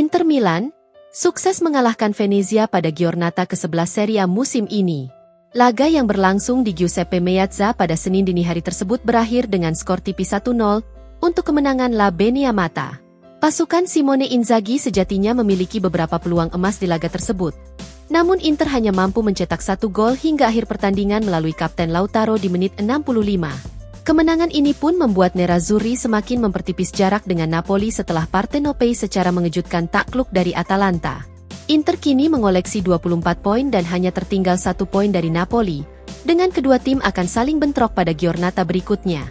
Inter Milan sukses mengalahkan Venezia pada Giornata ke-11 Serie A musim ini. Laga yang berlangsung di Giuseppe Meazza pada Senin dini hari tersebut berakhir dengan skor tipis 1-0 untuk kemenangan La Beniamata. Pasukan Simone Inzaghi sejatinya memiliki beberapa peluang emas di laga tersebut. Namun Inter hanya mampu mencetak 1 gol hingga akhir pertandingan melalui Kapten Lautaro di menit 65. Kemenangan ini pun membuat Nerazzurri semakin mempertipis jarak dengan Napoli setelah Partenopei secara mengejutkan takluk dari Atalanta. Inter kini mengoleksi 24 poin dan hanya tertinggal 1 poin dari Napoli, dengan kedua tim akan saling bentrok pada Giornata berikutnya.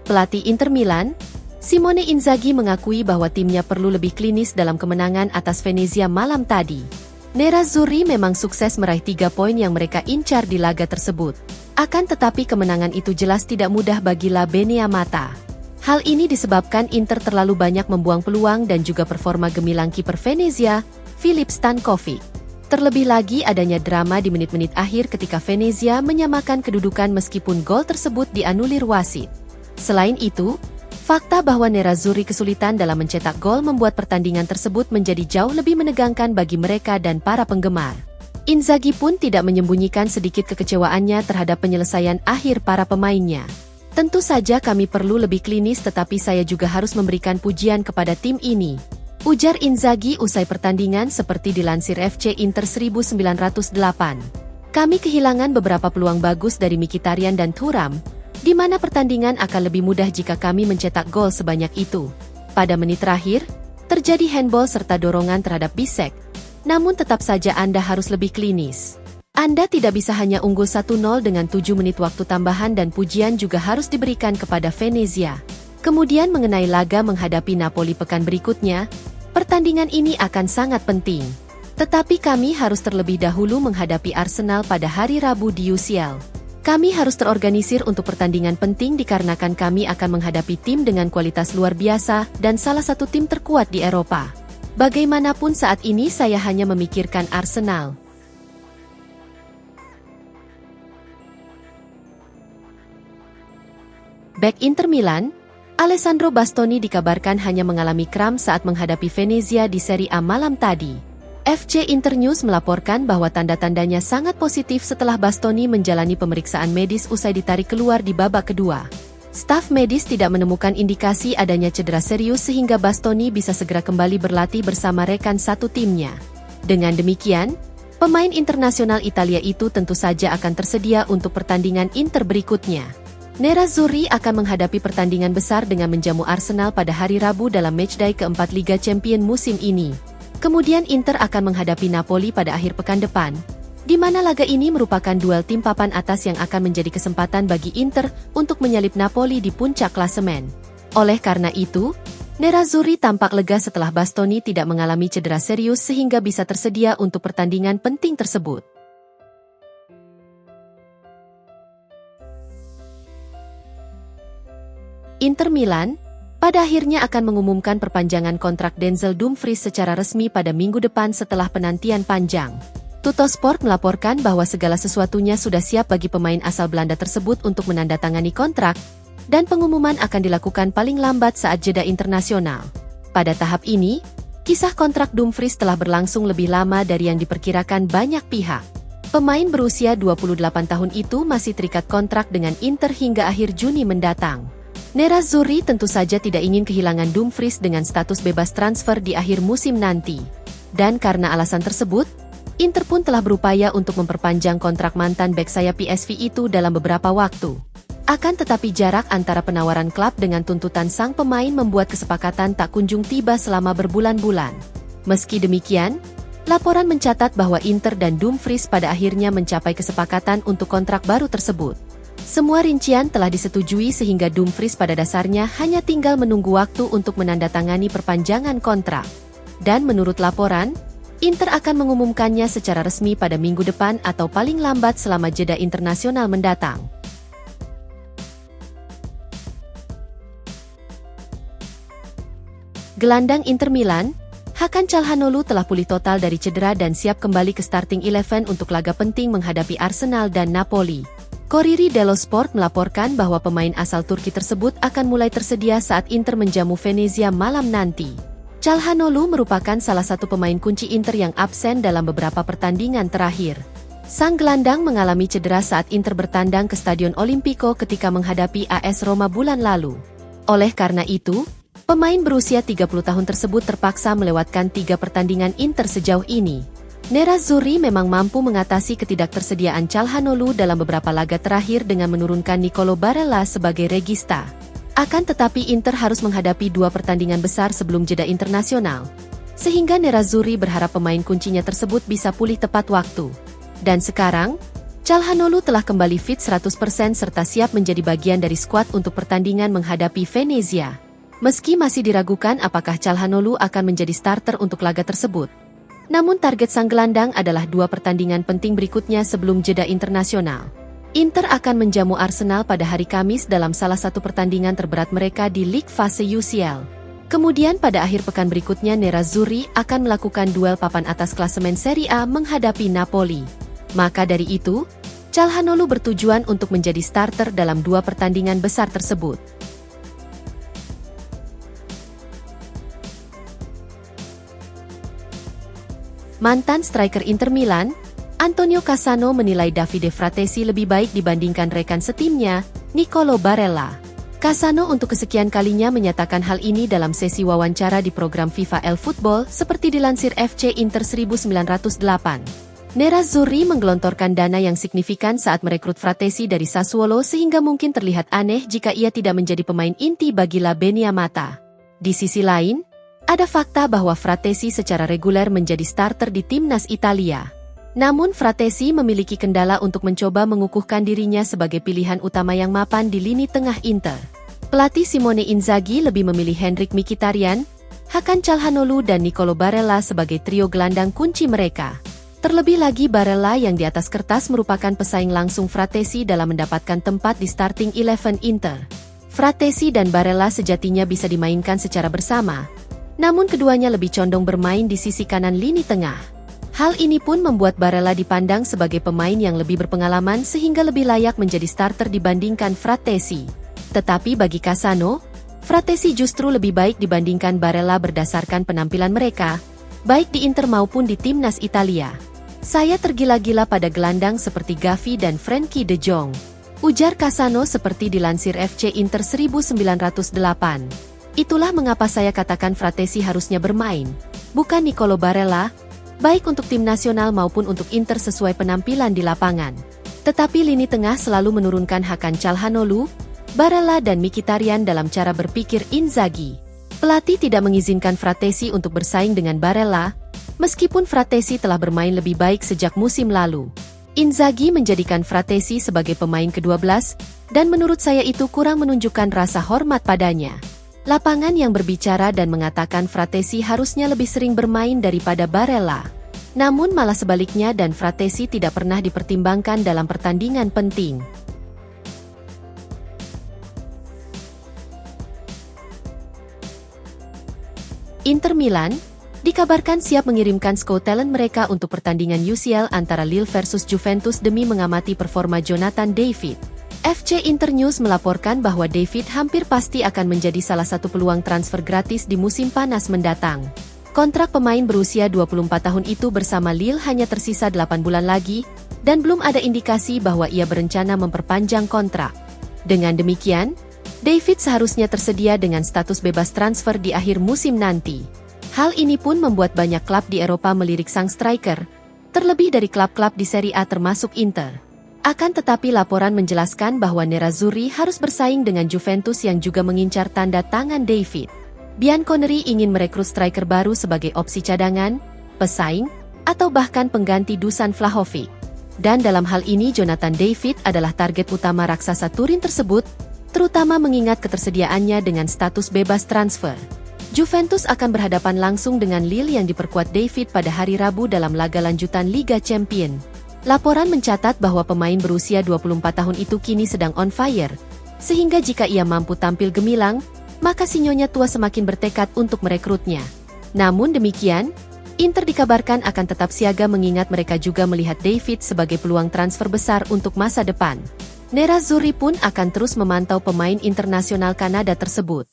Pelatih Inter Milan, Simone Inzaghi mengakui bahwa timnya perlu lebih klinis dalam kemenangan atas Venezia malam tadi. Nerazzurri memang sukses meraih 3 poin yang mereka incar di laga tersebut. Akan tetapi kemenangan itu jelas tidak mudah bagi La Beniamata. Hal ini disebabkan Inter terlalu banyak membuang peluang dan juga performa gemilang kiper Venezia, Filip Stankovic. Terlebih lagi adanya drama di menit-menit akhir ketika Venezia menyamakan kedudukan meskipun gol tersebut dianulir wasit. Selain itu, fakta bahwa Nerazzurri kesulitan dalam mencetak gol membuat pertandingan tersebut menjadi jauh lebih menegangkan bagi mereka dan para penggemar. Inzaghi pun tidak menyembunyikan sedikit kekecewaannya terhadap penyelesaian akhir para pemainnya. Tentu saja kami perlu lebih klinis tetapi saya juga harus memberikan pujian kepada tim ini, ujar Inzaghi usai pertandingan seperti dilansir FC Inter 1908. Kami kehilangan beberapa peluang bagus dari Mkhitaryan dan Thuram, di mana pertandingan akan lebih mudah jika kami mencetak gol sebanyak itu. Pada menit terakhir, terjadi handball serta dorongan terhadap Bisek, namun tetap saja Anda harus lebih klinis. Anda tidak bisa hanya unggul 1-0 dengan 7 menit waktu tambahan dan pujian juga harus diberikan kepada Venezia. Kemudian mengenai laga menghadapi Napoli pekan berikutnya, pertandingan ini akan sangat penting. Tetapi kami harus terlebih dahulu menghadapi Arsenal pada hari Rabu di UCL. Kami harus terorganisir untuk pertandingan penting dikarenakan kami akan menghadapi tim dengan kualitas luar biasa dan salah satu tim terkuat di Eropa. Bagaimanapun saat ini saya hanya memikirkan Arsenal. Bek Inter Milan, Alessandro Bastoni dikabarkan hanya mengalami kram saat menghadapi Venezia di Serie A malam tadi. FC Internews melaporkan bahwa tanda-tandanya sangat positif setelah Bastoni menjalani pemeriksaan medis usai ditarik keluar di babak kedua. Staf medis tidak menemukan indikasi adanya cedera serius sehingga Bastoni bisa segera kembali berlatih bersama rekan satu timnya. Dengan demikian, pemain internasional Italia itu tentu saja akan tersedia untuk pertandingan Inter berikutnya. Nerazzurri akan menghadapi pertandingan besar dengan menjamu Arsenal pada hari Rabu dalam matchday keempat Liga Champions musim ini. Kemudian Inter akan menghadapi Napoli pada akhir pekan depan, di mana laga ini merupakan duel tim papan atas yang akan menjadi kesempatan bagi Inter untuk menyalip Napoli di puncak klasemen. Oleh karena itu, Nerazzurri tampak lega setelah Bastoni tidak mengalami cedera serius sehingga bisa tersedia untuk pertandingan penting tersebut. Inter Milan pada akhirnya akan mengumumkan perpanjangan kontrak Denzel Dumfries secara resmi pada minggu depan setelah penantian panjang. Tuttosport melaporkan bahwa segala sesuatunya sudah siap bagi pemain asal Belanda tersebut untuk menandatangani kontrak, dan pengumuman akan dilakukan paling lambat saat jeda internasional. Pada tahap ini, kisah kontrak Dumfries telah berlangsung lebih lama dari yang diperkirakan banyak pihak. Pemain berusia 28 tahun itu masih terikat kontrak dengan Inter hingga akhir Juni mendatang. Nerazzurri tentu saja tidak ingin kehilangan Dumfries dengan status bebas transfer di akhir musim nanti. Dan karena alasan tersebut, Inter pun telah berupaya untuk memperpanjang kontrak mantan bek sayap PSV itu dalam beberapa waktu. Akan tetapi jarak antara penawaran klub dengan tuntutan sang pemain membuat kesepakatan tak kunjung tiba selama berbulan-bulan. Meski demikian, laporan mencatat bahwa Inter dan Dumfries pada akhirnya mencapai kesepakatan untuk kontrak baru tersebut. Semua rincian telah disetujui sehingga Dumfries pada dasarnya hanya tinggal menunggu waktu untuk menandatangani perpanjangan kontrak. Dan menurut laporan, Inter akan mengumumkannya secara resmi pada minggu depan atau paling lambat selama jeda internasional mendatang. Gelandang Inter Milan, Hakan Çalhanoğlu telah pulih total dari cedera dan siap kembali ke starting 11 untuk laga penting menghadapi Arsenal dan Napoli. Corriere dello Sport melaporkan bahwa pemain asal Turki tersebut akan mulai tersedia saat Inter menjamu Venezia malam nanti. Calhanoglu merupakan salah satu pemain kunci Inter yang absen dalam beberapa pertandingan terakhir. Sang gelandang mengalami cedera saat Inter bertandang ke Stadion Olimpico ketika menghadapi AS Roma bulan lalu. Oleh karena itu, pemain berusia 30 tahun tersebut terpaksa melewatkan 3 pertandingan Inter sejauh ini. Nerazzurri memang mampu mengatasi ketidaktersediaan Calhanoglu dalam beberapa laga terakhir dengan menurunkan Nicolo Barella sebagai regista. Akan tetapi Inter harus menghadapi 2 pertandingan besar sebelum jeda internasional. Sehingga Nerazzurri berharap pemain kuncinya tersebut bisa pulih tepat waktu. Dan sekarang, Calhanoglu telah kembali fit 100% serta siap menjadi bagian dari skuad untuk pertandingan menghadapi Venezia. Meski masih diragukan apakah Calhanoglu akan menjadi starter untuk laga tersebut. Namun target sang gelandang adalah 2 pertandingan penting berikutnya sebelum jeda internasional. Inter akan menjamu Arsenal pada hari Kamis dalam salah satu pertandingan terberat mereka di Liga Fase UCL. Kemudian pada akhir pekan berikutnya Nerazzurri akan melakukan duel papan atas klasemen Serie A menghadapi Napoli. Maka dari itu, Calhanoglu bertujuan untuk menjadi starter dalam 2 pertandingan besar tersebut. Mantan striker Inter Milan, Antonio Cassano menilai Davide Fratesi lebih baik dibandingkan rekan setimnya, Nicolo Barella. Cassano untuk kesekian kalinya menyatakan hal ini dalam sesi wawancara di program FIFA El Football seperti dilansir FC Inter 1908. Nerazzurri menggelontorkan dana yang signifikan saat merekrut Fratesi dari Sassuolo sehingga mungkin terlihat aneh jika ia tidak menjadi pemain inti bagi La Beniamata. Di sisi lain, ada fakta bahwa Fratesi secara reguler menjadi starter di timnas Italia. Namun Fratesi memiliki kendala untuk mencoba mengukuhkan dirinya sebagai pilihan utama yang mapan di lini tengah Inter. Pelatih Simone Inzaghi lebih memilih Henrikh Mkhitaryan, Hakan Calhanoglu dan Nicolo Barella sebagai trio gelandang kunci mereka. Terlebih lagi Barella yang di atas kertas merupakan pesaing langsung Fratesi dalam mendapatkan tempat di starting 11 Inter. Fratesi dan Barella sejatinya bisa dimainkan secara bersama. Namun keduanya lebih condong bermain di sisi kanan lini tengah. Hal ini pun membuat Barella dipandang sebagai pemain yang lebih berpengalaman sehingga lebih layak menjadi starter dibandingkan Fratesi. Tetapi bagi Cassano, Fratesi justru lebih baik dibandingkan Barella berdasarkan penampilan mereka, baik di Inter maupun di timnas Italia. Saya tergila-gila pada gelandang seperti Gavi dan Frenkie de Jong, ujar Cassano seperti dilansir FC Inter 1908. Itulah mengapa saya katakan Fratesi harusnya bermain, bukan Nicolo Barella, baik untuk tim nasional maupun untuk Inter sesuai penampilan di lapangan. Tetapi lini tengah selalu menurunkan Hakan Calhanoglu, Barella dan Mkhitaryan dalam cara berpikir Inzaghi. Pelatih tidak mengizinkan Fratesi untuk bersaing dengan Barella, meskipun Fratesi telah bermain lebih baik sejak musim lalu. Inzaghi menjadikan Fratesi sebagai pemain ke-12, dan menurut saya itu kurang menunjukkan rasa hormat padanya. Lapangan yang berbicara dan mengatakan Fratesi harusnya lebih sering bermain daripada Barella. Namun malah sebaliknya dan Fratesi tidak pernah dipertimbangkan dalam pertandingan penting. Inter Milan dikabarkan siap mengirimkan scout talent mereka untuk pertandingan UCL antara Lille versus Juventus demi mengamati performa Jonathan David. FC Inter News melaporkan bahwa David hampir pasti akan menjadi salah satu peluang transfer gratis di musim panas mendatang. Kontrak pemain berusia 24 tahun itu bersama Lille hanya tersisa 8 bulan lagi, dan belum ada indikasi bahwa ia berencana memperpanjang kontrak. Dengan demikian, David seharusnya tersedia dengan status bebas transfer di akhir musim nanti. Hal ini pun membuat banyak klub di Eropa melirik sang striker, terlebih dari klub-klub di Serie A termasuk Inter. Akan tetapi laporan menjelaskan bahwa Nerazzurri harus bersaing dengan Juventus yang juga mengincar tanda tangan David. Bianconeri ingin merekrut striker baru sebagai opsi cadangan, pesaing, atau bahkan pengganti Dusan Vlahovic. Dan dalam hal ini Jonathan David adalah target utama raksasa Turin tersebut, terutama mengingat ketersediaannya dengan status bebas transfer. Juventus akan berhadapan langsung dengan Lille yang diperkuat David pada hari Rabu dalam laga lanjutan Liga Champions. Laporan mencatat bahwa pemain berusia 24 tahun itu kini sedang on fire, sehingga jika ia mampu tampil gemilang, maka si nyonya tua semakin bertekad untuk merekrutnya. Namun demikian, Inter dikabarkan akan tetap siaga mengingat mereka juga melihat David sebagai peluang transfer besar untuk masa depan. Nerazzurri pun akan terus memantau pemain internasional Kanada tersebut.